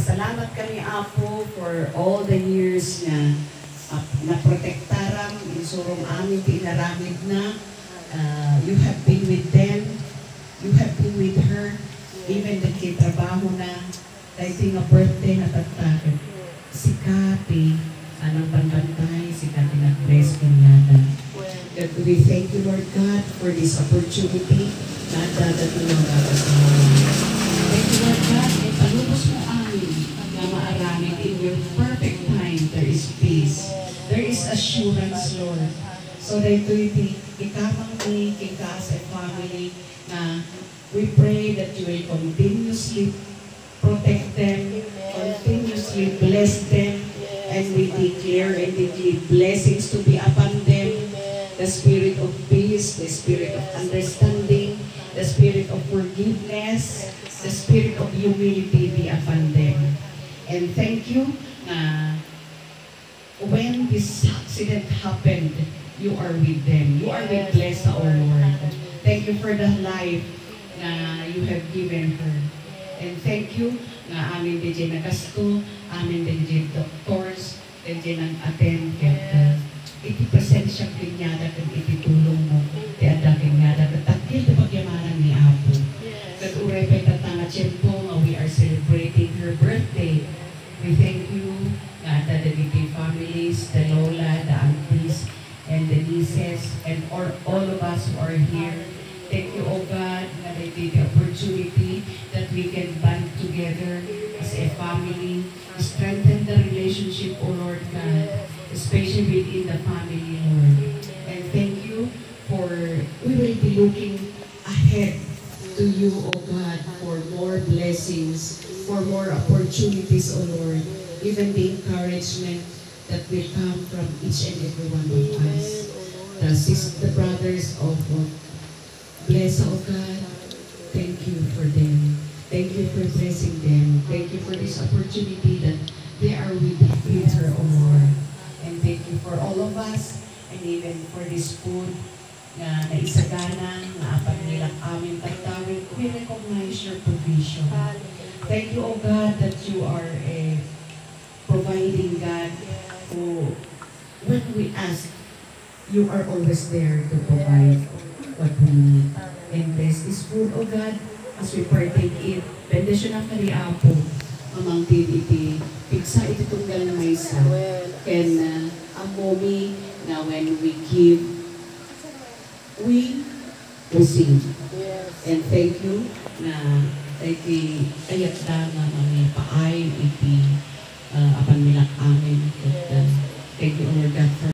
nagpasalamat kami, Apo, for all the years na naprotektaram, insurong amin, tinaramid na. You have been with them. You have been with her. Even nagkitrabaho na. Dahil nga birthday na tatagin. Si Kati, anang panbantay, si Kati nag-bless kanyada. We thank you, Lord God, for this opportunity na dadating ang thank you, Lord God, at palubos mo amin na maaramin in your perfect time. There is peace. There is assurance, Lord. So that ito'y ikamang ni kita sa family na we pray that you will continuously protect them, continuously bless them, and we declare and declare blessings to be upon them. The spirit of peace, the spirit of understanding, the spirit of forgiveness, the spirit of humility be upon them. And thank you na when this accident happened, you are with them. You are with Blessa, O Lord. Thank you for the life na you have given her. And thank you na amin din nagasto, amin din doctors, din ang attend kaya 80% siya kinyada kung ititulong mo. Tiada kinyada katakil na pagyamanan ni Apo. Kat uray pa'y tatanga tiyempo nga we are celebrating her birthday. We thank you na the David families, the Lola, the aunties, and the nieces, and all of us who are here. Thank you, O God, na the opportunity that we can band together as a family, strengthen the relationship, O Lord God, especially within the family, Lord. And thank you for, we will be looking ahead to you, O God, for more blessings, for more opportunities, O Lord, even the encouragement that will come from each and every one of us. The brothers of Bless, O God, thank you for them. Thank you for blessing them. Thank you for this opportunity that they are with her, O Lord. And thank you for all of us, and even for this food na naisagana, na apat nilang aming tatawin. We recognize your provision. Thank you, O God, that you are a providing God who, when we ask, you are always there to provide what we need. And bless this food, O God, as we partake it. Bendisyon ang kariapo, amang iti, piksa iti tunggal na may isa. And ang mommy, na when we give, we receive. And thank you na iti ayat na mga paay iti apan nilak amin. Thank you, O Lord God, for